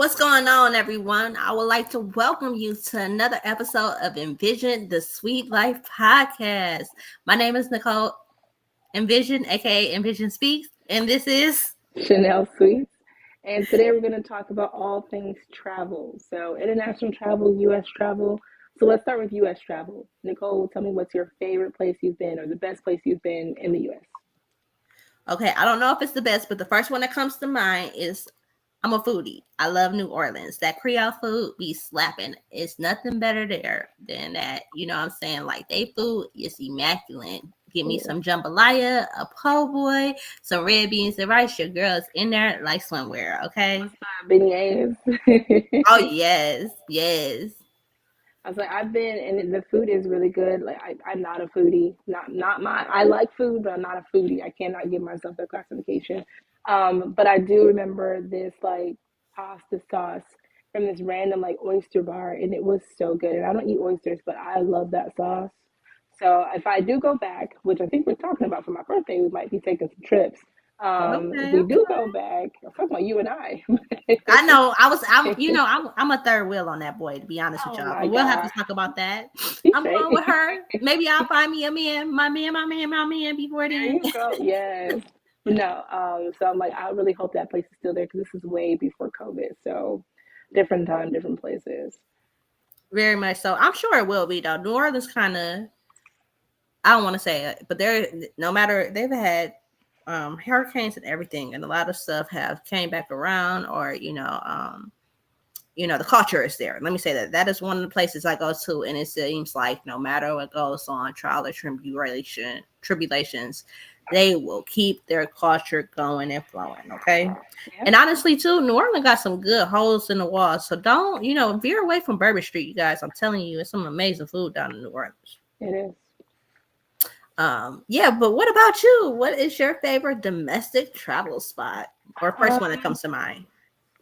What's going on, everyone? I would like to welcome you to another episode of Envision, the Sweet Life podcast. My name is Nicole Envision, aka Envision Speaks, and this is Chanel Sweets. And today we're going to talk about all things travel. So, international travel, US travel. So, let's start with US travel. Nicole, tell me what's your favorite place you've been or the best place you've been in the US? okay. I don't know if it's the best, but the first one that comes to mind is I'm a foodie. I love New Orleans. That Creole food be slapping. It's nothing better there than that. You know what I'm saying? Like, they food is immaculate. Give me Yeah. some jambalaya, a po' boy, some red beans and rice. Your girl's in there like swimwear, okay? Beignets. Oh, yes, yes. I was like, I've been, and the food is really good. Like, I'm not a foodie. Not my. I like food, but I'm not a foodie. I cannot give myself that classification. But I do remember this like pasta sauce from this random like oyster bar, and it was so good. And I don't eat oysters, but I love that sauce. So if I do go back, which I think we're talking about for my birthday, we might be taking some trips. If Okay, we do okay. go back, I'm talking about you and I. I know. I'm a third wheel on that boy, to be honest with Oh y'all. my But we'll have to God. talk about that. He's I'm straight. going with her. Maybe I'll find me a man, my man before There then. you go. Yes. But no, so I'm like, I really hope that place is still there because this is way before COVID. So different time, different places. Very much so. I'm sure it will be though. New Orleans kind of, I don't want to say it, but they're no matter they've had hurricanes and everything, and a lot of stuff have came back around, or the culture is there. Let me say that is one of the places I go to, and it seems like no matter what goes on, trial or tribulations, they will keep their culture going and flowing. Okay, Yep, and honestly, too, New Orleans got some good holes in the walls, so don't veer away from Bourbon Street, you guys. I'm telling you, it's some amazing food down in New Orleans. it is. Yeah, but what about you? What is your favorite domestic travel spot or first one that Um, comes to mind?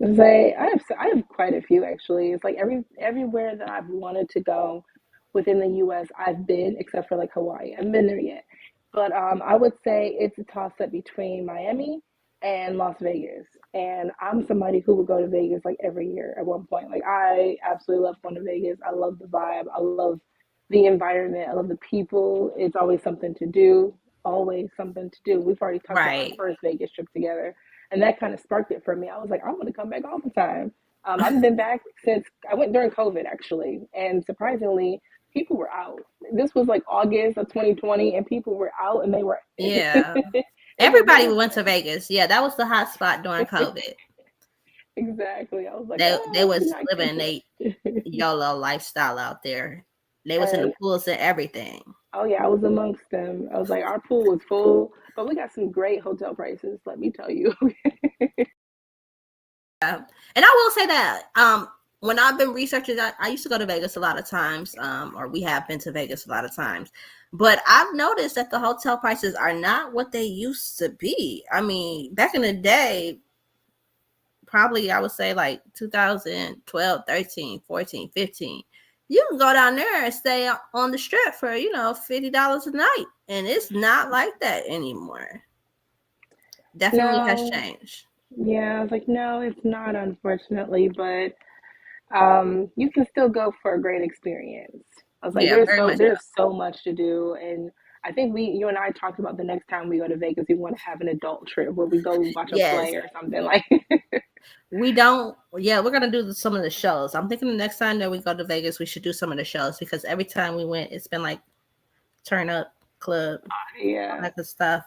I have quite a few actually. It's like everywhere that I've wanted to go within the US I've been except for like Hawaii. I haven't been there yet. But I would say it's a toss up between Miami and Las Vegas. And I'm somebody who would go to Vegas like every year at one point. Like I absolutely love going to Vegas. I love the vibe. I love the environment. I love the people. It's always something to do. Always something to do. We've already talked about our Right. first Vegas trip together, and that kind of sparked it for me. I was like, I want to come back all the time. I haven't been back since I went during COVID, actually, and surprisingly, people were out. This was like August of 2020, and people were out, and they were Yeah. they were Everybody went to dancing. Vegas. Yeah, that was the hot spot during COVID. Exactly. I was like, They oh, I was cannot living cancel a it. YOLO lifestyle out there. They was in the And pools and everything. oh yeah, I was amongst them. I was like, our pool was full, but we got some great hotel prices. Let me tell you. Yeah. And I will say that when I've been researching, I used to go to Vegas a lot of times, or we have been to Vegas a lot of times. But I've noticed that the hotel prices are not what they used to be. I mean, back in the day, probably I would say like 2012, 13, 14, 15. You can go down there and stay on the strip for, $50 a night. And it's not like that anymore. Definitely has No, changed. yeah, I was like, no, it's not, unfortunately, but you can still go for a great experience. I was like, Yeah, very much there's so much to do, and I think you and I talked about the next time we go to Vegas, we want to have an adult trip where we go watch a yes. play or something like. We don't. Yeah, we're gonna do some of the shows. I'm thinking the next time that we go to Vegas, we should do some of the shows because every time we went, it's been like turn up club, all Yeah. that good stuff.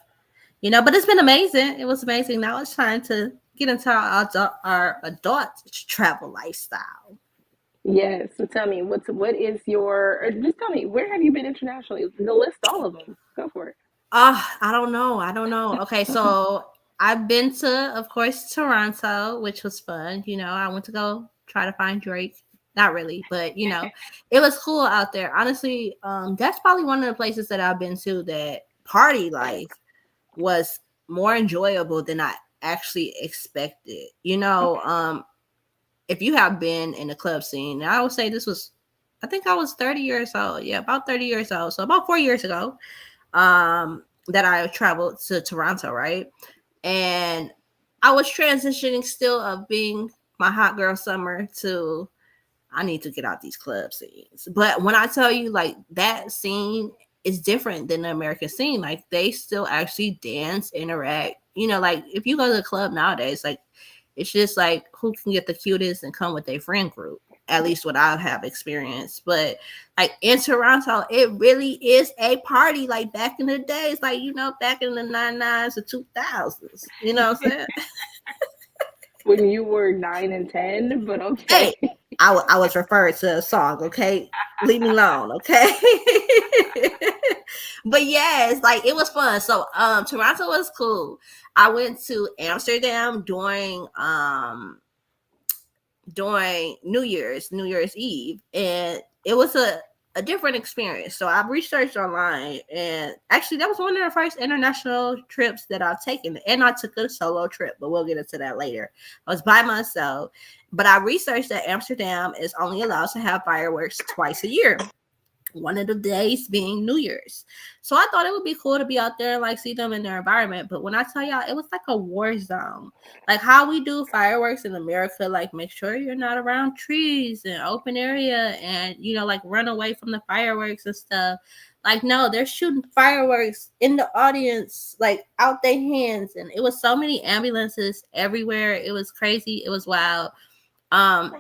But it's been amazing. It was amazing. Now it's time to get into our adult travel lifestyle. Yes. So tell me, what is your? Or just tell me, where have you been internationally? List all of them. Go for it. I don't know. I don't know. Okay, so I've been to, of course, Toronto, which was fun. I went to go try to find Drake. Not really, but it was cool out there. Honestly, that's probably one of the places that I've been to that party life was more enjoyable than I actually expected. If you have been in the club scene, I would say this was, I think I was 30 years old. Yeah, about 30 years old. So about 4 years ago, that I traveled to Toronto, right? And I was transitioning still of being my hot girl summer to I need to get out these club scenes. But when I tell you, like, that scene is different than the American scene. Like, they still actually dance, interact. Like, if you go to the club nowadays, like, it's just like who can get the cutest and come with their friend group. At least what I have experienced. But like in Toronto, it really is a party. Like back in the days, like back in the 99s or 2000s. You know what I'm saying? When you were 9 and 10, but Hey, okay. I was referred to a song, okay? Leave me alone, okay? But yes, like it was fun. So Toronto was cool. I went to Amsterdam during New Year's Eve, and it was a different experience. So I researched online, and actually that was one of the first international trips that I've taken, and I took a solo trip, but we'll get into that later. I was by myself, but I researched that Amsterdam is only allowed to have fireworks twice a year, one of the days being New Year's. So I thought it would be cool to be out there and like see them in their environment. But when I tell y'all, it was like a war zone. Like how we do fireworks in America, like make sure you're not around trees and open area and like run away from the fireworks and stuff. Like no, they're shooting fireworks in the audience, like out their hands. And it was so many ambulances everywhere. It was crazy. It was wild. Um,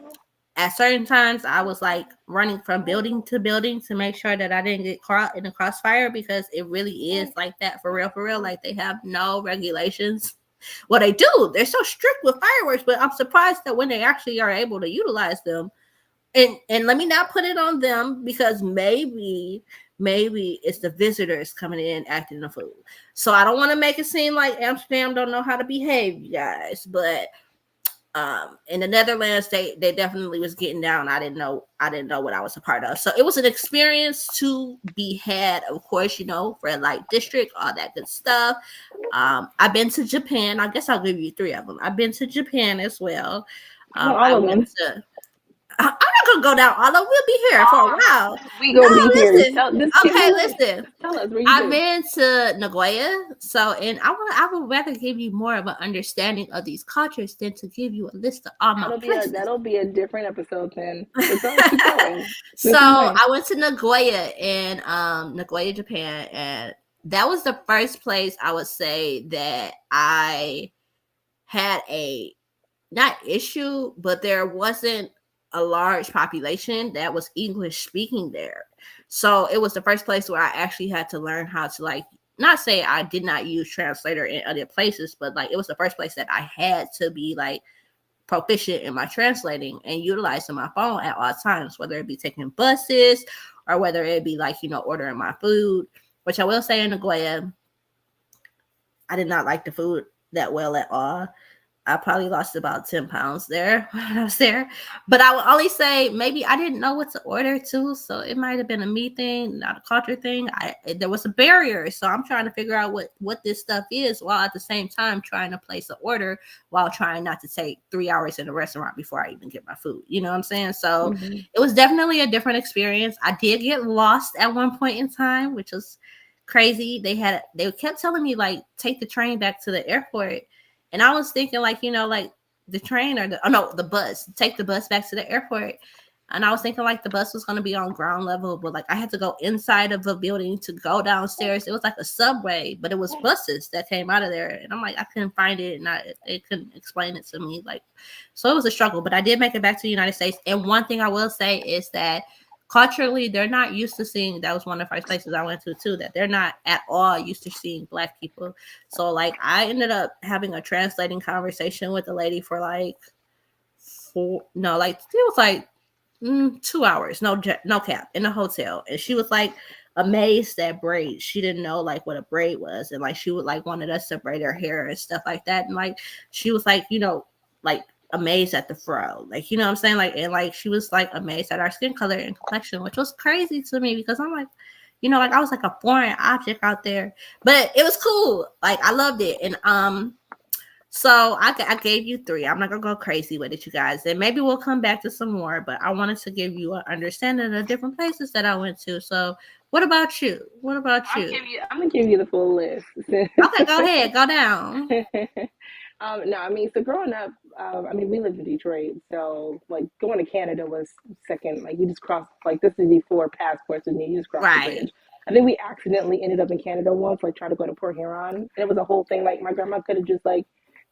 at certain times I was like running from building to building to make sure that I didn't get caught in the crossfire, because it really is like that for real. Like they have no regulations. Well, they do. They're so strict with fireworks, but I'm surprised that when they actually are able to utilize them. And let me not put it on them, because maybe it's the visitors coming in acting a fool. So I don't want to make it seem like Amsterdam don't know how to behave, you guys, but in the Netherlands they definitely was getting down. I didn't know what I was a part of. So it was an experience to be had, of course, red light district, all that good stuff. I've been to Japan. I guess I'll give you three of them. I've been to Japan as well. I All of went them. to I'm not gonna go down all of them. We'll be here for a while. We No, gonna be here. listen. Just give Okay, me listen. just tell us where you I've been. been to Nagoya, so and I would rather give you more of an understanding of these cultures than to give you a list of all my places. That'll be a different episode then. But don't keep going. So This is nice. I went to Nagoya in Nagoya, Japan, and that was the first place I would say that I had a not issue, but there wasn't a large population that was English speaking there. So it was the first place where I actually had to learn how to like not say I did not use translator in other places, but like it was the first place that I had to be like proficient in my translating and utilizing my phone at all times, whether it be taking buses or whether it be like, ordering my food, which I will say in Nagoya, I did not like the food that well at all. I probably lost about 10 pounds there when I was there. But I would only say maybe I didn't know what to order too. So it might have been a me thing, not a culture thing. There was a barrier. So I'm trying to figure out what this stuff is, while at the same time trying to place an order while trying not to take 3 hours in a restaurant before I even get my food. You know what I'm saying? So It was definitely a different experience. I did get lost at one point in time, which was crazy. They kept telling me like take the train back to the airport. And I was thinking like, like the train or the bus, take the bus back to the airport. And I was thinking like the bus was going to be on ground level, but like I had to go inside of a building to go downstairs. It was like a subway, but it was buses that came out of there. And I'm like, I couldn't find it. And they couldn't explain it to me. Like, so it was a struggle, but I did make it back to the United States. And one thing I will say is that culturally, they're not used to seeing, that was one of the first places I went to too, that they're not at all used to seeing Black people. So like I ended up having a translating conversation with the lady for like it was like 2 hours, no cap, in a hotel. And she was like amazed at braids. She didn't know like what a braid was, and like she would like wanted us to braid her hair and stuff like that. And like she was like, like amazed at the fro, like, you know what I'm saying, like, and like she was like amazed at our skin color and complexion, which was crazy to me, because I'm like, like I was like a foreign object out there, but it was cool. Like I loved it. And so I gave you 3. I'm not gonna go crazy with it, you guys, and maybe we'll come back to some more, but I wanted to give you an understanding of different places that I went to. So what about you? I'm gonna give you the full list. Okay, go ahead, go down. No, I mean, so growing up, I mean, we lived in Detroit, so like going to Canada was second. Like you just cross, like this is before passports was needed. You just cross the Right. bridge. I think we accidentally ended up in Canada once, like trying to go to Port Huron, and it was a whole thing. Like my grandma could have just like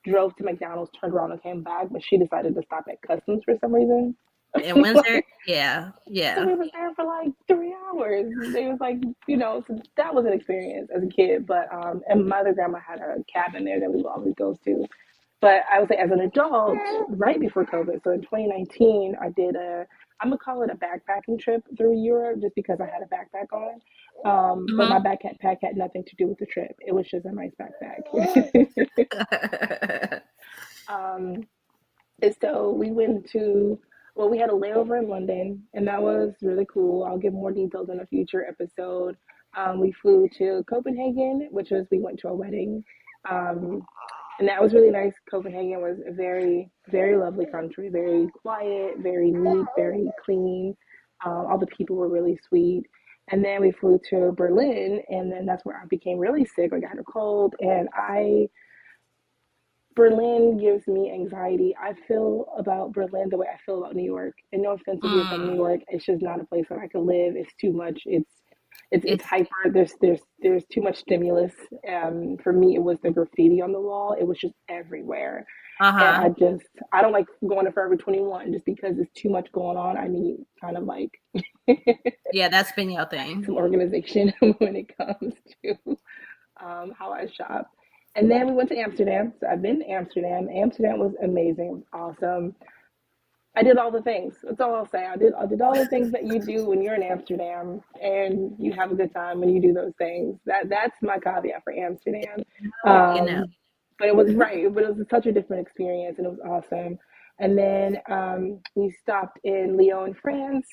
drove to McDonald's, turned around, and came back, but she decided to stop at customs for some reason. In Windsor, Like, yeah, so yeah. we was there for like 3 hours. They was like, so that was an experience as a kid. But and my other grandma had a cabin there that we would always go to. But I would say as an adult, right before COVID, so in 2019, I did I'm gonna call it a backpacking trip through Europe just because I had a backpack on. But my Hmm. backpack had nothing to do with the trip. It was just a nice backpack. um, and so we went to, well, we had a layover in London, and that was really cool. I'll give more details in a future episode. We flew to Copenhagen, which was, we went to a wedding. Um, and that was really nice. Copenhagen was a very, very lovely country, very quiet, very neat, very clean. All the people were really sweet. And then we flew to Berlin, and then that's where I became really sick. Like I had a cold, and Berlin gives me anxiety. I feel about Berlin the way I feel about New York. And no offense if you're from New Mm. York, it's just not a place where I could live. It's too much. It's It's hyper. There's too much stimulus. For me, it was the graffiti on the wall. It was just everywhere, and uh-huh. I don't like going to Forever 21 just because there's too much going on. I need kind of like Yeah, that's been your thing. some organization when it comes to how I shop. And then we went to Amsterdam. So I've been to Amsterdam. Amsterdam was amazing, awesome. I did all the things. That's all I'll say. I did all the things that you do when you're in Amsterdam, and you have a good time when you do those things. That's my caveat for Amsterdam. You know. But it was right. But it was such a different experience, and it was awesome. And then we stopped in Lyon, France.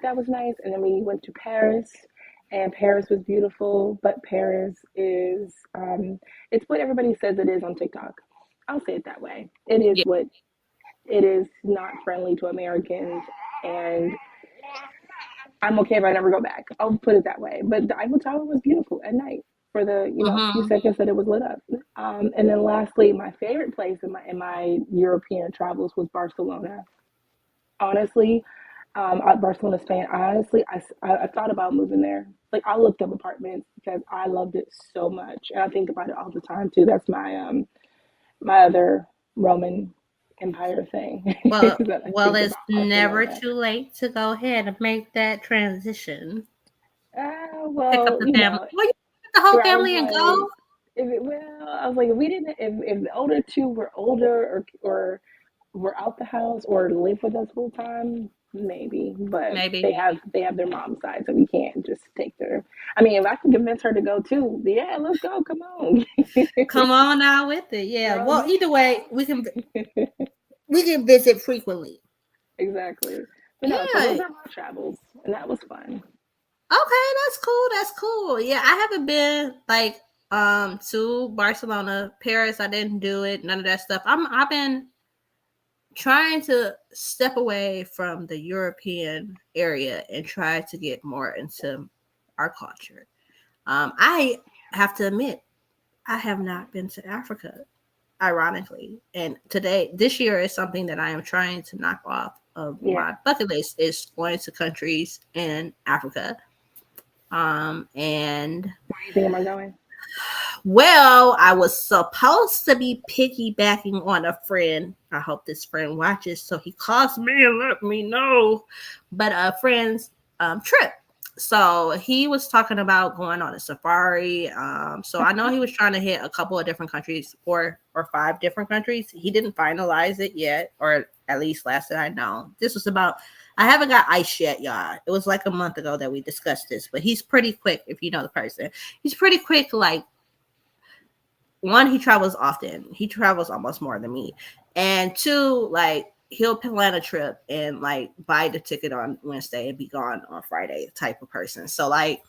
That was nice. And then we went to Paris, and Paris was beautiful. But Paris is it's what everybody says it is on TikTok. I'll say it that way. It is Yeah. what it is, not friendly to Americans, and I'm okay if I never go back. I'll put it that way. But the Eiffel Tower was beautiful at night for the few Hmm. seconds that it was lit up. And then lastly, my favorite place in my European travels was Barcelona. Honestly, Barcelona, Spain. I thought about moving there. Like I looked up apartments because I loved it so much, and I think about it all the time too. That's my other Roman Empire thing that I Well, think it's about never Barcelona. too late to go ahead and make that transition. Pick up Well, the family. Well, you pick the whole where I was family and like, go. I was like, if we didn't, if the older two were older or were out the house or live with us full time, maybe. But Maybe. they have their mom side, so we can't just take their. I mean, if I can convince her to go too, yeah, let's go. Come on. Come on now with it. Yeah. Girl, Well, either way, we can visit frequently. exactly. But no, so those Yeah. are my travels, and that was fun. Okay, that's cool. That's cool. Yeah, I haven't been like to Barcelona, Paris. I didn't do it. None of that stuff. I've been trying to step away from the European area and try to get more into our culture. I have to admit, I have not been to Africa, ironically. And this year is something that I am trying to knock off of Yeah. my bucket list is going to countries in Africa. And Where do you think am I going? well, I was supposed to be piggybacking on a friend. I hope this friend watches so he calls me and let me know. But a friend's trip. So he was talking about going on a safari. So I know he was trying to hit a couple of different countries, or 5 different countries. He didn't finalize it yet, or at least last that I know. This was about. I haven't got ice yet, y'all. It was like a month ago that we discussed this, but he's pretty quick if you know the person. He's pretty quick, like one, he travels often. He travels almost more than me. And two, like he'll plan a trip and like buy the ticket on Wednesday and be gone on Friday type of person. So like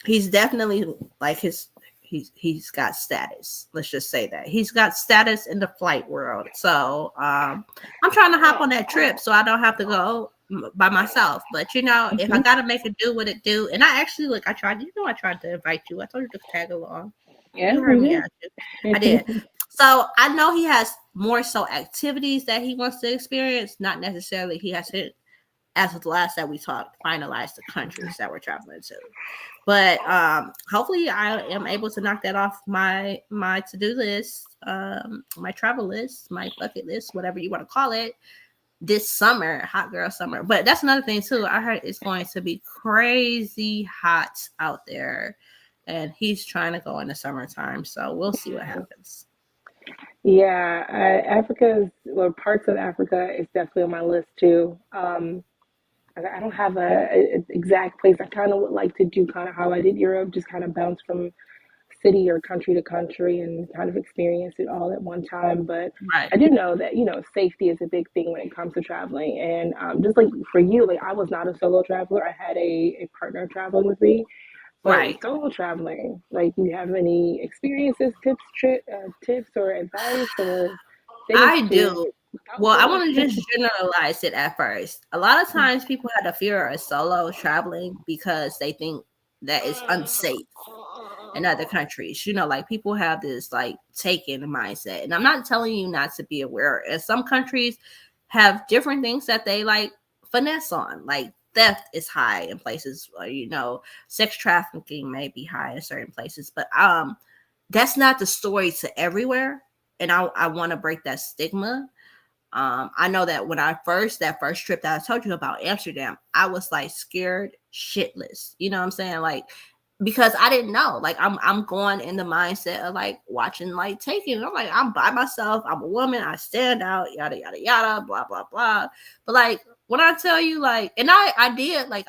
he's definitely like he's got status. Let's just say that. He's got status in the flight world. So I'm trying to hop on that trip so I don't have to go by myself. But if I gotta make it do what it do, and I actually I tried, I tried to invite you. I told you to tag along. Yeah, You heard me you out. I did. So I know he has more so activities that he wants to experience, not necessarily he has to, as with the last that we talked, finalize the countries that we're traveling to. But hopefully I am able to knock that off my to-do list, my travel list, my bucket list, whatever you want to call it, this summer, hot girl summer. But that's another thing too. I heard it's going to be crazy hot out there, and he's trying to go in the summertime. So we'll see what happens. Yeah, Africa is, or parts of Africa is definitely on my list too. I don't have a exact place. I kind of would like to do kind of how I did Europe, just kind of bounce from city or country to country and kind of experience it all at one time. But Right, I do know that, safety is a big thing when it comes to traveling. And just like for you, like I was not a solo traveler. I had a partner traveling with me. But right. solo traveling, like, you have any experiences, tips or advice or things I to do. look out Well, I for? want to just generalize it at first. A lot of times people have a fear of solo traveling because they think that it's unsafe in other countries. Like people have this like taken mindset. And I'm not telling you not to be aware. And some countries have different things that they like finesse on. Like theft is high in places, sex trafficking may be high in certain places. But that's not the story to everywhere. And I want to break that stigma. I know that when that first trip that I told you about, Amsterdam, I was like scared shitless. You know what I'm saying? Like, because I didn't know. Like I'm going in the mindset of like watching like Taken. I'm like, I'm by myself, I'm a woman, I stand out, yada yada yada, blah blah blah. But like when I tell you, like, and I did, like,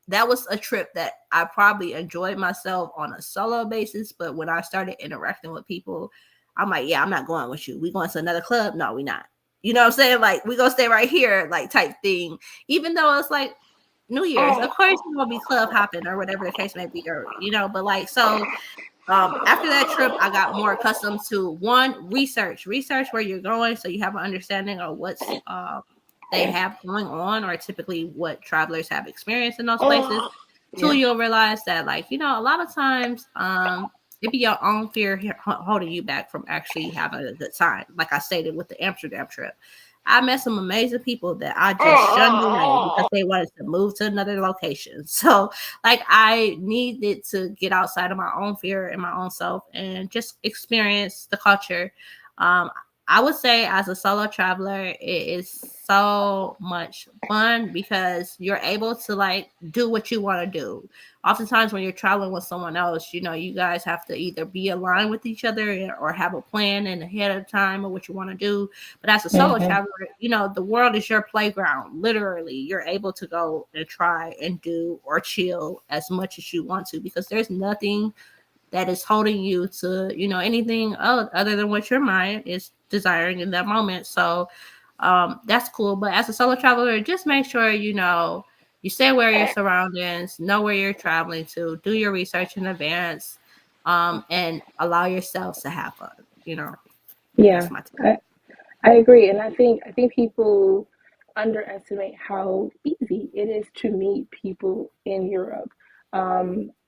that was a trip that I probably enjoyed myself on a solo basis. But when I started interacting with people, I'm like, yeah, I'm not going with you. We going to another club? No, we not. You know what I'm saying? Like, we gonna stay right here, like type thing. Even though it's like New Year's, of course you're gonna be club hopping or whatever the case may be, or but like so after that trip, I got more accustomed to one, research where you're going, so you have an understanding of what's they have going on, or typically what travelers have experienced in those places. Two, Yeah. you'll realize that, like, a lot of times, it be your own fear holding you back from actually having a good time. Like I stated with the Amsterdam trip, I met some amazing people that I just shunned away because they wanted to move to another location. So, like, I needed to get outside of my own fear and my own self and just experience the culture. Um, I would say as a solo traveler, it is so much fun because you're able to like do what you want to do. Oftentimes when you're traveling with someone else, you guys have to either be aligned with each other or have a plan and ahead of time of what you want to do. But as a solo Hmm. traveler, the world is your playground. Literally, you're able to go and try and do or chill as much as you want to because there's nothing that is holding you to anything other than what your mind is desiring in that moment. So that's cool. But as a solo traveler, just make sure you stay aware of your surroundings, know where you're traveling to, do your research in advance, and allow yourself to have fun. Yeah. That's my tip. I agree, and I think people underestimate how easy it is to meet people in Europe.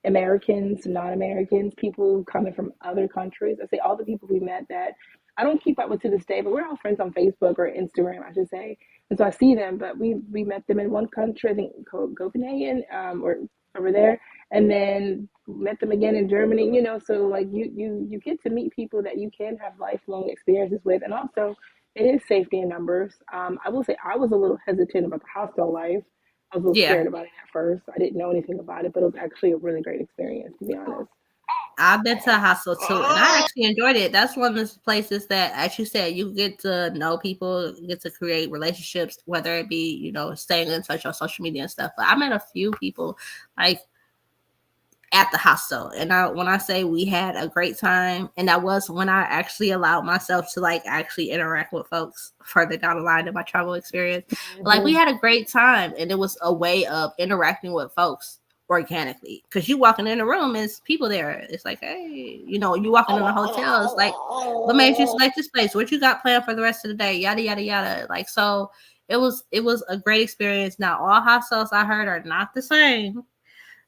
Americans, non-Americans, people coming from other countries. I say all the people we met that I don't keep up with to this day, but we're all friends on Facebook or Instagram, I should say. And so I see them, but we met them in one country, I think Copenhagen, or over there, and then met them again in Germany. So like you get to meet people that you can have lifelong experiences with, and also it is safety in numbers. I will say I was a little hesitant about the hostel life. I was a little Yeah, scared about it at first. I didn't know anything about it, but it was actually a really great experience, to be honest. I've been to a hostel too, and I actually enjoyed it. That's one of those places that, as you said, you get to know people, you get to create relationships, whether it be, staying in touch on social media and stuff. But I met a few people like at the hostel, and when I say we had a great time, and that was when I actually allowed myself to like actually interact with folks further down the line in my travel experience. Like we Hmm. had a great time, and it was a way of interacting with folks organically, because you walking in a room, is people there. It's like, hey, you walking in a hotel, it's like, what made you select this place, what you got planned for the rest of the day, yada yada yada. Like, so it was a great experience. Now all hostels I heard are not the same,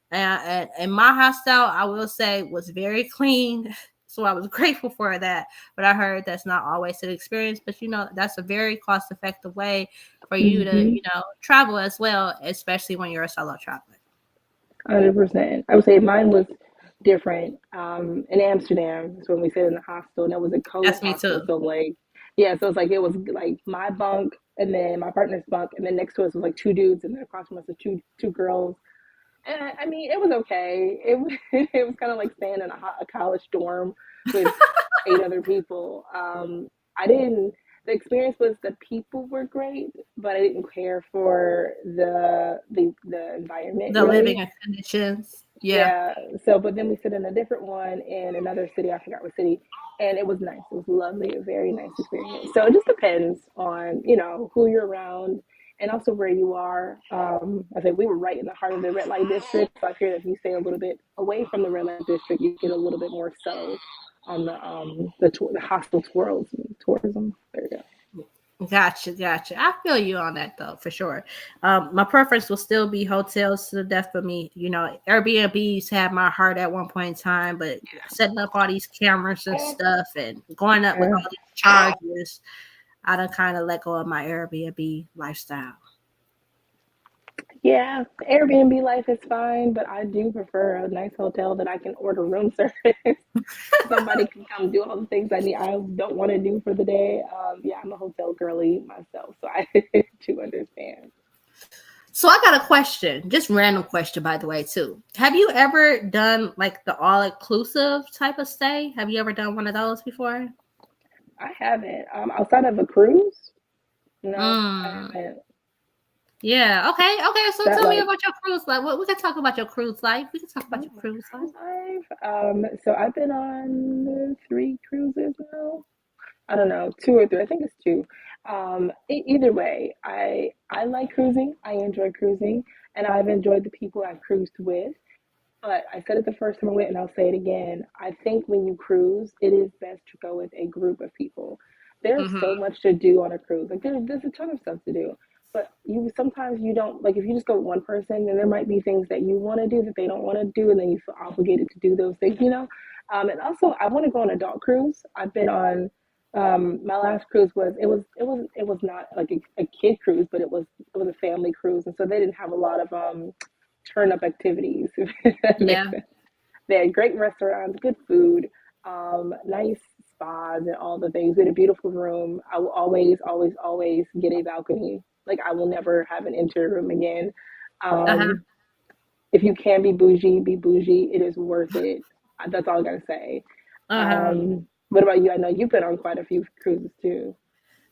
and my hostel, I will say, was very clean. So I was grateful for that. But I heard that's not always the experience. But that's a very cost effective way for you to, Mm-hmm. travel as well, especially when you're a solo traveler. 100%. I would say mine was different. In Amsterdam, is when we stayed in the hostel, and it was a That's me co-hostel. too. So like, yeah, so it's like it was like my bunk, and then my partner's bunk, and then next to us was like two dudes, and then across from us was two girls. And I mean, it was okay. It was kind of like staying in a college dorm with eight other people. I didn't. The experience was the people were great, but I didn't care for the environment The really. living conditions. Yeah. Yeah. So, but then we sit in a different one in another city. I forgot what city, and it was nice. It was lovely. A very nice experience. So it just depends on who you're around and also where you are. I said we were right in the heart of the red light district. So I fear that if you stay a little bit away from the red light district, you get a little bit more so on the hostel tourism. There you go. Gotcha. I feel you on that though, for sure. My preference will still be hotels to the death for me. Airbnbs had my heart at one point in time, but setting up all these cameras and stuff and going up with Yeah. all these charges, I done kind of let go of my Airbnb lifestyle. Yeah, Airbnb life is fine, but I do prefer a nice hotel that I can order room service. Somebody can come do all the things I don't want to do for the day. Yeah, I'm a hotel girly myself, so I do understand. So I got a question, just random question by the way too. Have you ever done like the all inclusive type of stay? Have you ever done one of those before? I haven't. Outside of a cruise, no, I Mm. haven't. Yeah. Okay. So That tell me like about your cruise life. We can talk about your cruise life. We can talk about oh, your my cruise life. cruise life. So I've been on three cruises now. I don't know, two or three. I think it's two. Either way, I like cruising. I enjoy cruising, and I've enjoyed the people I've cruised with. But I said it the first time I went, and I'll say it again. I think when you cruise, it is best to go with a group of people. There's so Mm-hmm. much to do on a cruise. Like there's a ton of stuff to do. But you sometimes you don't like if you just go with one person, then there might be things that you want to do that they don't want to do, and then you feel obligated to do those things. And also, I want to go on an adult cruise. I've been on my last cruise was not like a kid cruise, but it was a family cruise, and so they didn't have a lot of turn up activities. If that makes Yeah. sense. They had great restaurants, good food, nice spas, and all the things. We had a beautiful room. I will always, always, always get a balcony. Like I will never have an interior room again. Uh-huh. Um, if you can be bougie, be bougie. It is worth it. That's all I gotta say. Uh-huh. What about you? I know you've been on quite a few cruises too.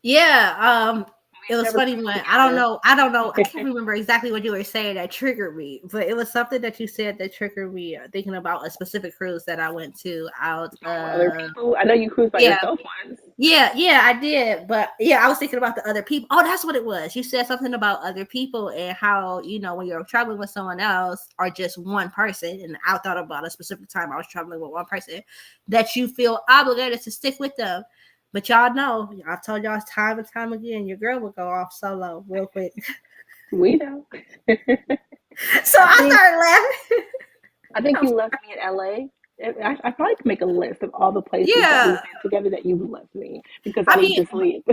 Yeah. It We've was never funny cruised when I don't know. I can't together. remember exactly what you were saying that triggered me, but it was something that you said that triggered me thinking about a specific cruise that I went to out Other people. I know you cruise by yeah. yourself once. Yeah, I did. But yeah, I was thinking about the other people. Oh, that's what it was. You said something about other people and how, when you're traveling with someone else or just one person. And I thought about a specific time I was traveling with one person that you feel obligated to stick with them. But y'all know, I told y'all time and time again, your girl would go off solo real quick. We know. So I I think started laughing. I think I was you left me in LA. I probably could make a list of all the places that we've yeah. been together that you left me because I I need mean, to sleep.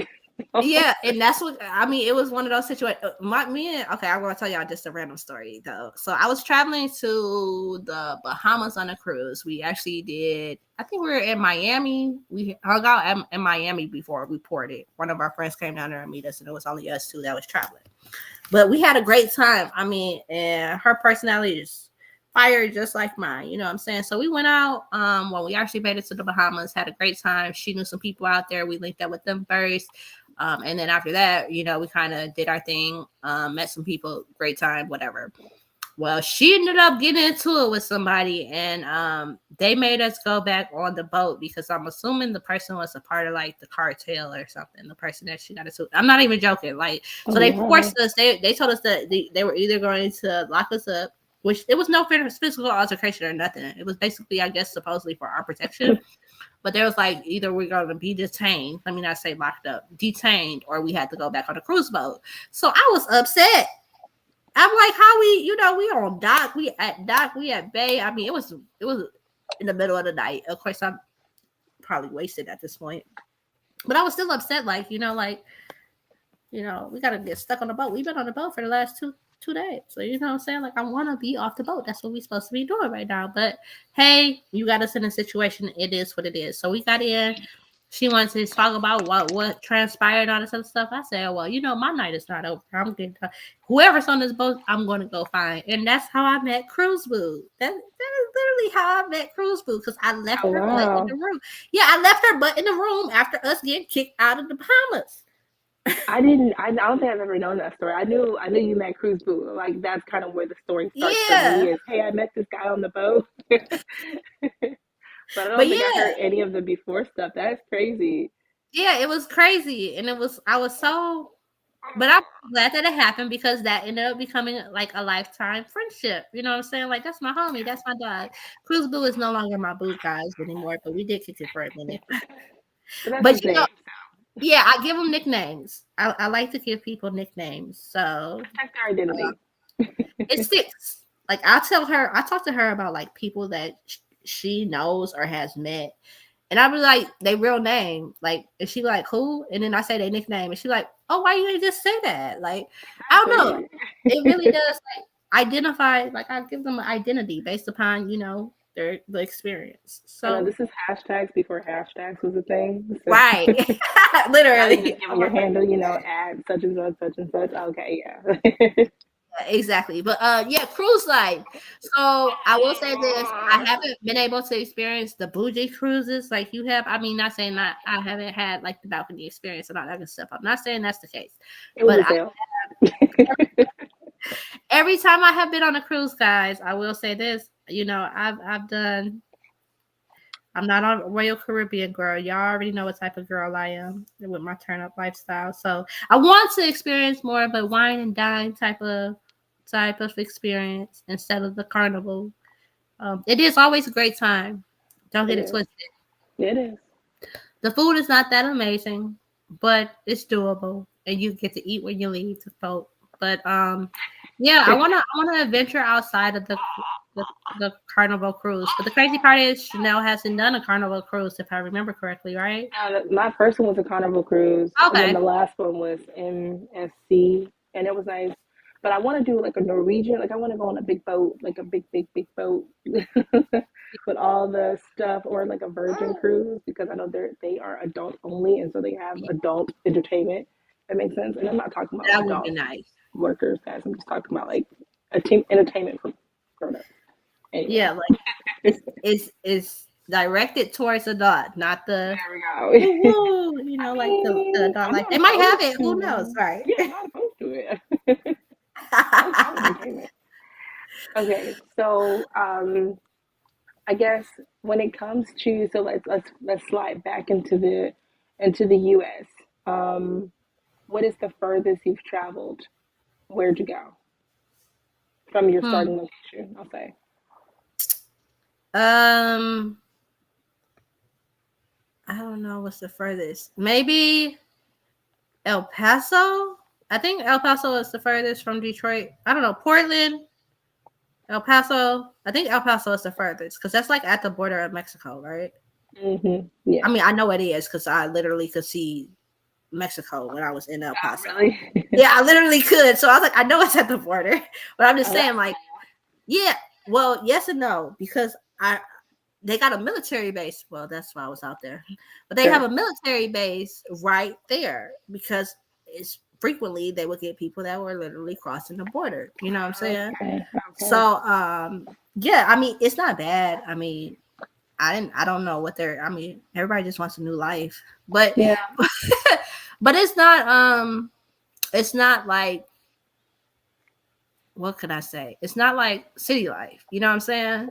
yeah, and that's what I mean. It was one of those situations. Okay, I'm gonna tell y'all just a random story though. So I was traveling to the Bahamas on a cruise. We actually did. I think we were in Miami. We hung out in Miami before we ported. One of our friends came down there and meet us, and it was only us two that was traveling. But we had a great time. I mean, and her personality is fire just like mine. You know what I'm saying? So we went out when we actually made it to the Bahamas, had a great time. She knew some people out there. We linked up with them first. And then after that, we kind of did our thing, met some people, great time, whatever. Well, she ended up getting into it with somebody, and they made us go back on the boat because I'm assuming the person was a part of like the cartel or something. The person that she got into, I'm not even joking. Like, Oh so they wow. forced us. They told us that they were either going to lock us up, which it was no physical altercation or nothing. It was basically, I guess, supposedly for our protection. But there was like either we're going to be detained. Let me not say locked up, detained, or we had to go back on a cruise boat. So I was upset. I'm like, how we on dock, we at bay. I mean, it was in the middle of the night. Of course, I'm probably wasted at this point. But I was still upset, like, we gotta get stuck on the boat. We've been on the boat for the last two days. So you know what I'm saying? Like, I wanna be off the boat. That's what we're supposed to be doing right now. But hey, you got us in a situation. It is what it is. So we got in. She wanted to talk about what transpired and all this other stuff. I said, well, my night is not over. I'm getting whoever's on this boat, I'm going to go find. And that's how I met Cruise Boo. That is literally how I met Cruise Boo, because I left Oh, her butt wow. in the room. Yeah, I left her butt in the room after us getting kicked out of the Bahamas. I don't think I've ever known that story. I knew you met Cruise Boo. Like, that's kind of where the story starts for me, Yeah. is, hey, I met this guy on the boat. But I But don't think I yeah, heard any of the before stuff. That's crazy. yeah, it was crazy. And I was so, but I'm glad that it happened, because that ended up becoming like a lifetime friendship. You know what I'm saying? Like, that's my homie. That's my dog. Cruise Boo is no longer my boo guys anymore, but we did kick it for a minute. But that's But his name. yeah, I give them nicknames. I like to give people nicknames. So Protect their identity. it sticks. Like, I talk to her about like people that she knows or has met. And I be like, they real name. Like, and she like, who? And then I say their nickname. And she like, oh, why you didn't just say that? Like, I don't know. It really does like identify, like, I give them an identity based upon, the experience. I know So this is hashtags before hashtags was a thing. So right. now you Literally. just give them your handle, at such and such, such and such. Okay, yeah. Exactly. But yeah, cruise life. So I will say this: I haven't been able to experience the bougie cruises like you have. I mean, not saying that I haven't had like the balcony experience and all that good stuff. I'm not saying that's the case. It was But a sale. every time I have been on a cruise, guys, I will say this: I've done. I'm not a Royal Caribbean girl. Y'all already know what type of girl I am with my turn up lifestyle. So I want to experience more of a wine and dine type of experience instead of the carnival. It is always a great time. Don't get it twisted. It is. The food is not that amazing, but it's doable, and you get to eat when you leave the boat. But yeah, I wanna venture outside of the carnival cruise. But the crazy part is Chanel hasn't done a carnival cruise, if I remember correctly, right? My first one was a Carnival cruise, and then Okay. the last one was MSC, and it was nice. But I want to do like a Norwegian, like I want to go on a big boat, like a big, big, big boat with all the stuff, or like a Virgin cruise, because I know they are adult only, and so they have adult entertainment. That makes sense. And I'm not talking about That would be adult nice. workers, guys. I'm just talking about like a team entertainment for grown ups. Anyway, Yeah, like it's directed towards adult, not the there we go. woo, like the adult. I'm Like, not they might have opposed it. Who knows? to. Right. Yeah, I'm not opposed to it. That's all entertainment. Okay, so I guess when it comes to, so let's slide back into the U.S. What is the furthest you've traveled? Where'd you go from your Hmm. starting location? I'll say. Um, I don't know what's the furthest. Maybe El Paso. I think El Paso is the furthest from Detroit. I don't know. Portland, El Paso. I think El Paso is the furthest, because that's like at the border of Mexico, right? Yeah. I mean, I know it is, because I literally could see Mexico when I was in El Paso. Really? Yeah, I literally could. So I was like, I know it's at the border, but I'm just saying, Oh, like, yeah. Well, yes and no, because they got a military base. Well, that's why I was out there, but they have sure. a military base right there, because it's frequently they would get people that were literally crossing the border. You know what I'm saying? Okay. So, yeah. I mean, it's not bad. I mean, I don't know what they're. I mean, everybody just wants a new life, but Yeah. but it's not. It's not like, what could I say? It's not like city life. You know what I'm saying?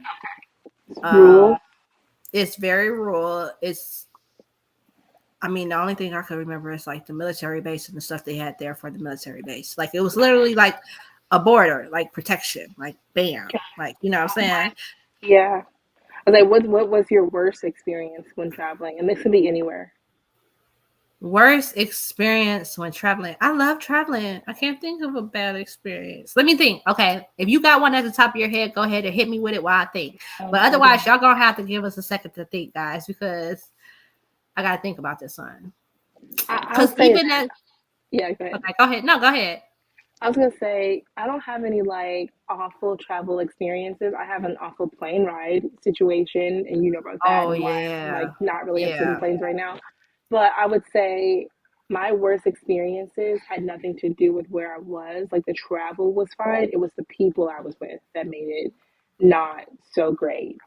Rural. It's very rural. I mean, the only thing I can remember is like the military base and the stuff they had there for the military base. Like, it was literally like a border, like protection, like bam, like, you know what I'm saying? Yeah. I was like, what was your worst experience when traveling? And this could be anywhere. Worst experience when traveling. I love traveling. I can't think of a bad experience. Let me think. Okay, if you got one at the top of your head, go ahead and hit me with it while I think. But Okay. otherwise, y'all gonna have to give us a second to think, guys, because I gotta think about this one. I'll Because say even this. that, Yeah, go ahead. okay, go ahead. No, go ahead. I was gonna say I don't have any like awful travel experiences. I have an awful plane ride situation, and you know about that Oh and why I'm like yeah, not really interested in yeah, planes right now. But I would say my worst experiences had nothing to do with where I was. Like the travel was fine. It was the people I was with that made it not so great.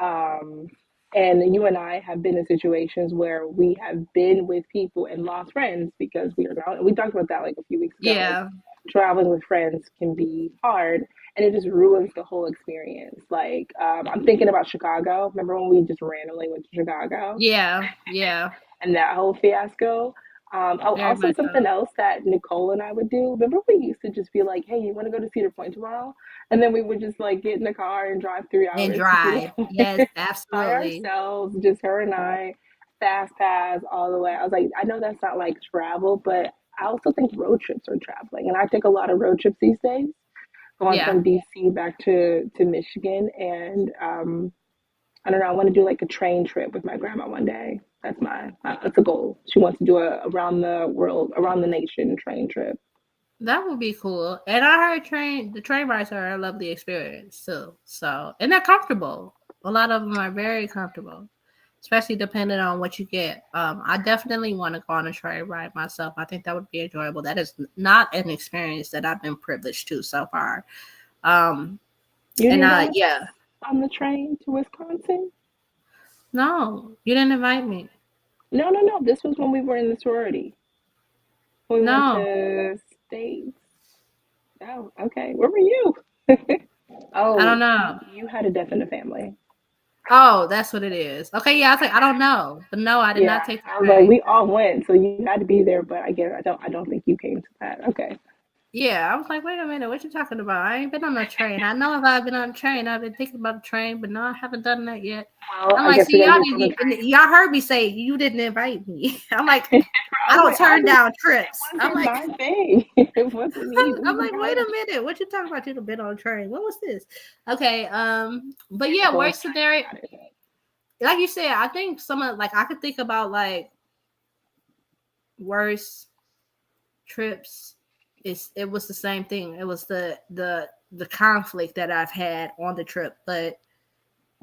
Um, and you and I have been in situations where we have been with people and lost friends because we are not. We talked about that like a few weeks ago. Like yeah, traveling with friends can be hard, and it just ruins the whole experience. Like I'm thinking about Chicago. Remember when we just randomly went to Chicago? yeah, yeah. And that whole fiasco. Very Also much something so. else that Nicole and I would do. Remember we used to just be like, "Hey, you want to go to Cedar Point tomorrow?" And then we would just like get in the car and drive three And hours to Cedar drive. Yes, Point by absolutely. ourselves, just her and I, fast pass all the way. I was like, I know that's not like travel, but I also think road trips are traveling, and I take a lot of road trips these days, going Yeah. from DC back to Michigan, and I don't know. I want to do like a train trip with my grandma one day. That's a goal. She wants to do a around the world, around the nation train trip. That would be cool. And I heard the train rides are a lovely experience too. So, and they're comfortable. A lot of them are very comfortable, especially depending on what you get. I definitely want to go on a train ride myself. I think that would be enjoyable. That is not an experience that I've been privileged to so far. Um, You and didn't go with yeah, us on the train to Wisconsin? no, you didn't invite me. No, no, no. This was when we were in the sorority. When we went No, to States. Oh, okay. Where were you? I don't Oh, know. you had a death in the family. Oh, that's what it is. Okay, yeah, I was like, I don't know, but no, I did Yeah, not take the I was like, train. we all went, so you had to be there. But I guess I don't think you came to that. Okay. Yeah, I was like, wait a minute, what you talking about? I ain't been on a train. I know if I've been on a train, I've been thinking about a train, but no, I haven't done that yet. Well, I'm I like, guess we see, gotta y'all do it on the didn't, and train. y'all heard me say you didn't invite me. I'm like, I I was don't like, turn down it trips. I'm wasn't like, my thing. It wasn't me. It was I'm the like, wait girl. a minute, what you talking about? You've been on a train. What was this? Okay, but Me and yeah, Nicole worst was scenario, trying to got it. like you said, I think some of like I could think about like worst trips. It was the same thing. It was the conflict that I've had on the trip, but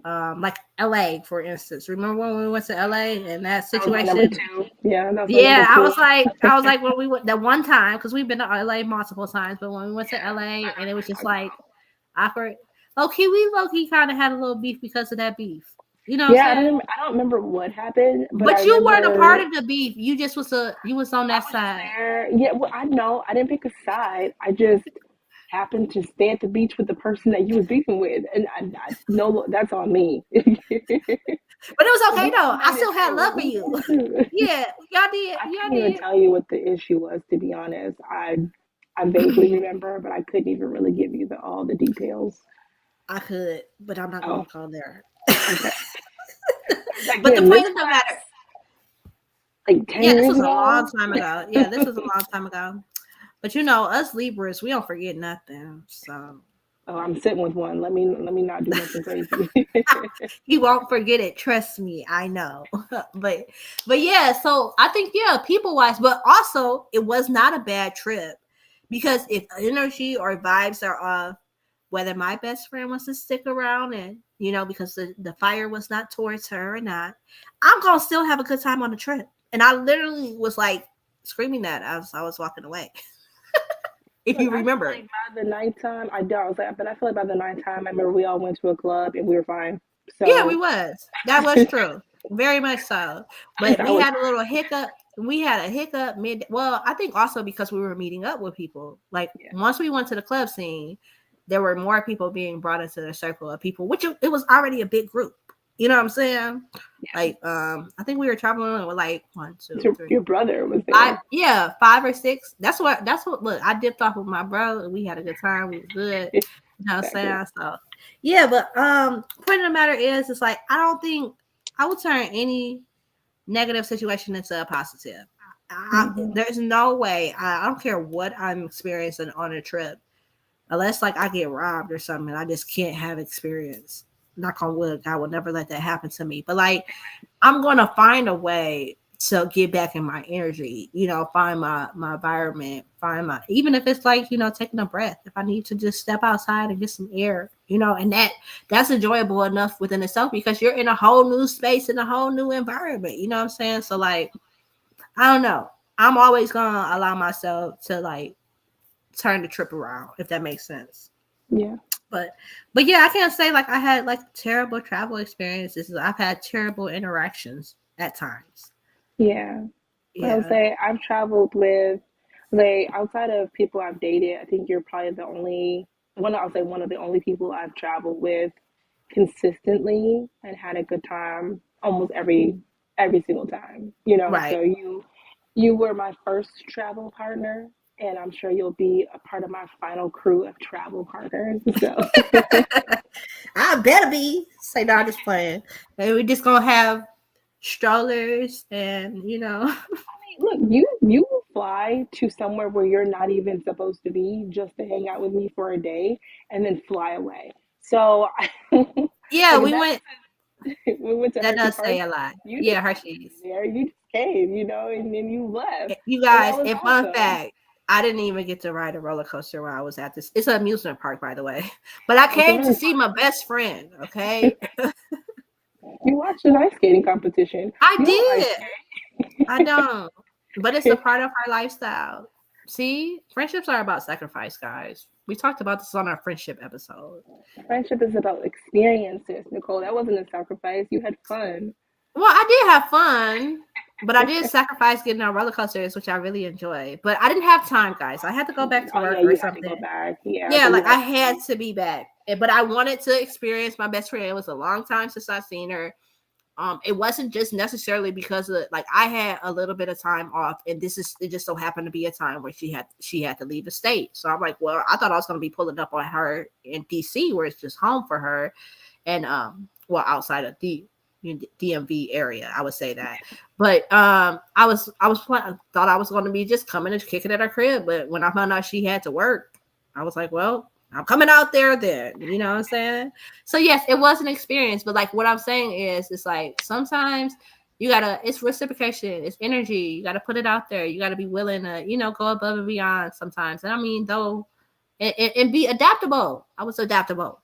like LA, for instance. Remember when we went to LA and that That was my number situation? two. Yeah, that was my number Yeah, two. I was like when we went that one time because we've been to LA multiple times, but when we went to Yeah, LA I know and it what was you're just talking like about. awkward. Low key kind of had a little beef because of that beef. You know what I'm Yeah, saying? I don't remember what happened, but I But you weren't a part remember of the beef. You just was you was on I that was just side. there. Yeah, well, I know I didn't pick a side. I just happened to stay at the beach with the person that you was beefing with, and I no, that's on me. But it was But okay we though. all I made it still had through. love for We you. made it through. Yeah, y'all did. I Y'all couldn't even did. tell you what the issue was, to be honest. I vaguely remember, but I couldn't even really give you all the details. I could, but I'm not Oh, gonna go there. okay. But the Again, this point of the was matter, like yeah, 10 this years was a long ago. time ago. Yeah, this was a long time ago. But you know, us Libras, we don't forget nothing. So Oh, I'm sitting with one. Let me not do nothing crazy. you won't forget it. Trust me, I know. but but yeah, so I think yeah, people wise, but also it was not a bad trip because if energy or vibes are off, whether my best friend wants to stick around and because the fire was not towards her or not, I'm gonna still have a good time on the trip. And I literally was like screaming that as I was walking away. If Look, you I feel remember. like by the nighttime, I don't. I was like, but I feel like by the nighttime, I remember we all went to a club and we were fine. Yeah, we So was. That was true. Very much so. But I we was had a little hiccup. We had a hiccup mid. Well, I think also because we were meeting up with people. Like yeah, once we went to the club scene, there were more people being brought into the circle of people, which it was already a big group. You know what I'm saying? yeah. Like, I think we were traveling with like one, two, three, Your brother was five. there. Yeah, five or six. That's what. Look, I dipped off with my bro. We had a good time. We was good. You know what I'm Exactly. saying? So yeah, but point of the matter is it's like I don't think I would turn any negative situation into a positive. Hmm. There's no way. I don't care what I'm experiencing on a trip, unless like I get robbed or something. I just can't have experience. knock on wood, God will never let that happen to me. But like, I'm gonna find a way to get back in my energy, find my environment, find my, even if it's like, taking a breath. If I need to just step outside and get some air, and that's enjoyable enough within itself, because you're in a whole new space, in a whole new environment. You know what I'm saying? So like, I don't know. I'm always gonna allow myself to like turn the trip around, if that makes sense. Yeah. But yeah, I can't say like I had like terrible travel experiences. I've had terrible interactions at times. Yeah. I would Yeah. say I've traveled with, like, outside of people I've dated, I think you're probably the only one, I'll say one of the only people I've traveled with consistently and had a good time almost every single time. Right. So you were my first travel partner, and I'm sure you'll be a part of my final crew of travel partners. So I better be. Say no, I'm just playing. Maybe we just gonna have strollers and look, you will fly to somewhere where you're not even supposed to be just to hang out with me for a day and then fly away. So yeah, like we that went. we went to That Hershey does Park. say a lot. You Yeah, didn't have to be Hershey's. there. You just came, and then you left. You And that guys, was and fun awesome. fact, I didn't even get to ride a roller coaster while I was at this. It's an amusement park, by the way. But I It's came to very see my best friend. Okay, You watched an ice skating competition. I You don't ice did. I don't. But it's a skate. part of our lifestyle. See, friendships are about sacrifice, guys. We talked about this on our friendship episode. Friendship is about experiences, Nicole. That wasn't a sacrifice. You had fun. Well, I did have fun, but I did sacrifice getting on roller coasters, which I really enjoy. But I didn't have time, guys. I had to go back to Oh yeah, work or you had to go something. back. Yeah, Yeah, so you like I had had to be back. But I wanted to experience my best friend. It was a long time since I seen her. It wasn't just necessarily because of like I had a little bit of time off, and it just so happened to be a time where she had to leave the state. So I'm like, well, I thought I was gonna be pulling up on her in DC, where it's just home for her, and well, outside of the DMV area, I would say that. But thought I was going to be just coming and kicking at her crib, but when I found out she had to work, I was like, well, I'm coming out there then. You know what I'm saying? So yes, it was an experience, but like what I'm saying is, it's like sometimes it's reciprocation, it's energy. You gotta put it out there. You gotta be willing to, go above and beyond sometimes. And I mean, though, and be adaptable. I was adaptable.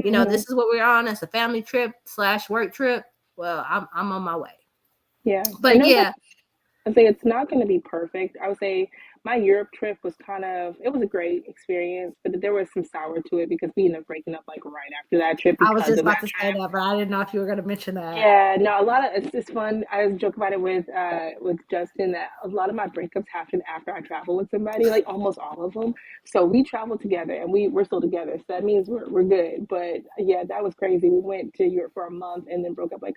hmm This is what we're on. It's a family trip / work trip. Well, I'm on my way. Yeah, and But no, yeah, I'd say it's not going to be perfect. I would say my Europe trip was it was a great experience, but there was some sour to it because we ended up breaking up like right after that trip I was because just of about that to say trip. that, but I didn't know if you were gonna mention that. Yeah, no, a lot of it's fun. I joke about it with Justin that a lot of my breakups happen after I travel with somebody, like almost all of them. So we travel together and we're still together. So that means we're good. But yeah, that was crazy. We went to Europe for a month and then broke up like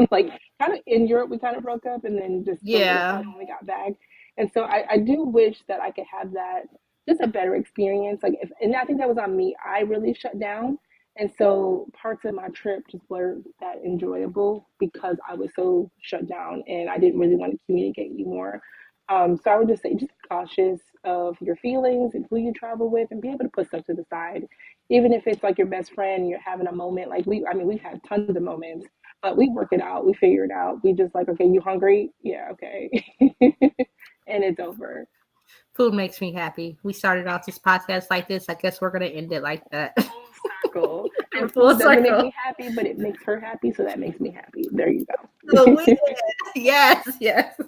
like kind of in Europe we kind of broke up and then just Yeah, solidified when we got back. And so I do wish that I could have that just a better experience. Like if and I think that was on me. I really shut down and so parts of my trip just weren't that enjoyable because I was so shut down and I didn't really want to communicate anymore. So I would just say just be cautious of your feelings and who you travel with and be able to put stuff to the side. Even if it's like your best friend, you're having a moment like I mean, we've had tons of moments, but we work it out, we figure it out. We just like, okay, you hungry? Yeah, okay. And it's over. food makes me happy. We started off this podcast like this. I guess we're gonna end it like that. Full circle. And Full food doesn't make circle. me happy, but it makes her happy, so that makes me happy. There you So go. yes, yes.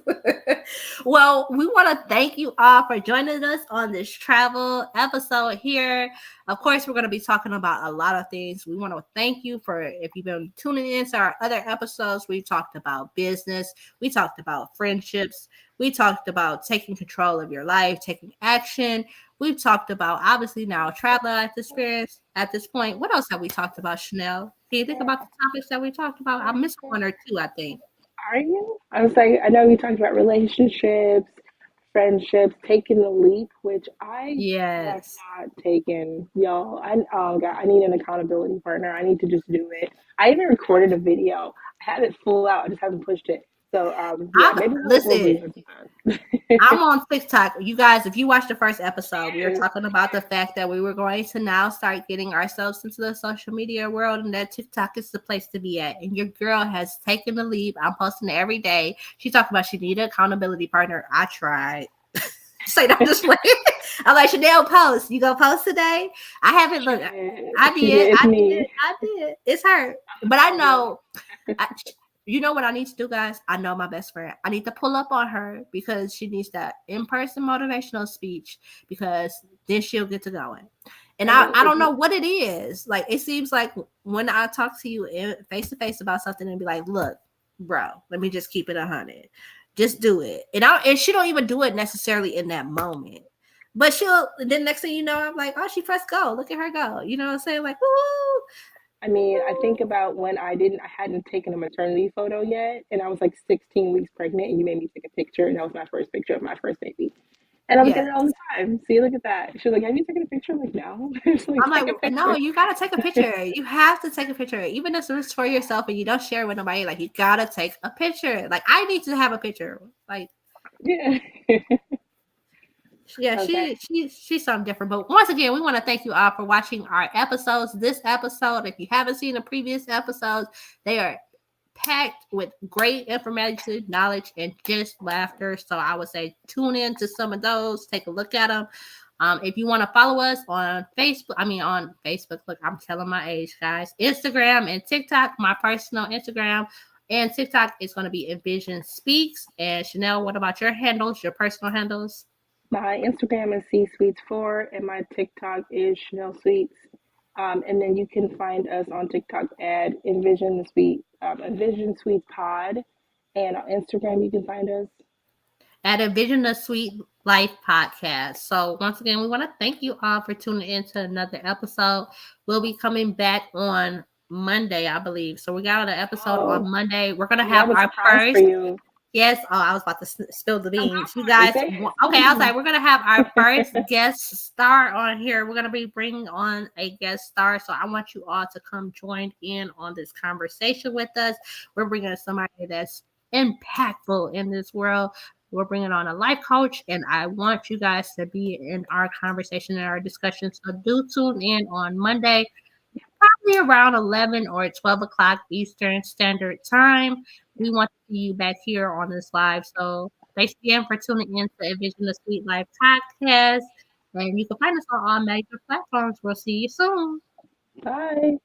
Well, we want to thank you all for joining us on this travel episode here. Of course, we're going to be talking about a lot of things. We want to thank you for if you've been tuning in to our other episodes. We talked about business, we talked about friendships, we talked about taking control of your life, taking action. We've talked about obviously now travel at this experience at this point. What else have we talked about, Chanel? Can you think about the topics that we talked about? I missed one or two, I think. Are you? I was like, I know we talked about relationships, friendships, taking the leap, which I have Yes. not taken, y'all. Oh God, I need an accountability partner. I need to just do it. I even recorded a video. I had it full out. I just haven't pushed it. So yeah, maybe we'll Listen. revisit that. I'm on TikTok. You guys, if you watched the first episode, we were Yes. talking about the fact that we were going to now start getting ourselves into the social media world, and that TikTok is the place to be at. And your girl has taken the leap. I'm posting it every day. She talked about she needed an accountability partner. I tried. Say that just way. I'm like, Chanel, post. You go post today? I haven't looked. I She did. did. It's I did. me. I did. It's her. But I know. I, you know what I need to do, guys? I know my best friend. I need to pull up on her because she needs that in-person motivational speech because then she'll get to going. And I mean, I if don't you, know what it is. Like it seems like when I talk to you face to face about something and be like, look, bro, let me just keep it 100. Just do it. And she don't even do it necessarily in that moment. But she'll then next thing you know, I'm like, oh, she pressed go. Look at her go. You know what I'm saying? Like, woo. I mean, I think about when I hadn't taken a maternity photo yet, and I was like 16 weeks pregnant, and you made me take a picture, and that was my first picture of my first baby. And I look at Yes. it all the time. See, look at that. She's like, "Have you taken a picture?" I'm like, "No." She's like, I'm "Take like, a no, picture." you gotta take a picture. You have to take a picture, even if it's for yourself and you don't share it with nobody. Like, you gotta take a picture. Like, I need to have a picture. Like, Yeah. yeah, Okay. she's something different. But once again, we want to thank you all for watching our episodes. This episode, if you haven't seen the previous episodes, they are packed with great information, knowledge, and just laughter. So I would say tune in to some of those. Take a look at them. If you want to follow us on Facebook, look, I'm telling my age, guys. Instagram and TikTok, my personal Instagram and TikTok is going to be Envision Speaks. And Chanel, what about your handles, your personal handles? My Instagram is csweets4, and my TikTok is Chanel Sweets. And then you can find us on TikTok at Envision Sweet Pod, and on Instagram you can find us. At Envision the Sweet Life podcast. So once again, we want to thank you all for tuning in to another episode. We'll be coming back on Monday, I believe. So we got an episode Oh, on Monday. We're gonna we have have a our surprise for first. you. Yes. Oh, I was about to spill the Oh, go beans. You for it. guys. Say it. Spill Okay. the I was beans. like, we're gonna have our first guest star on here. We're gonna be bringing on a guest star. So I want you all to come join in on this conversation with us. We're bringing somebody that's impactful in this world. We're bringing on a life coach, and I want you guys to be in our conversation and our discussion. So do tune in on Monday, probably around 11 or 12 o'clock Eastern Standard Time. We want to see you back here on this live. So thanks again for tuning in to Envision the Sweet Life podcast. And you can find us on all major platforms. We'll see you soon. Bye.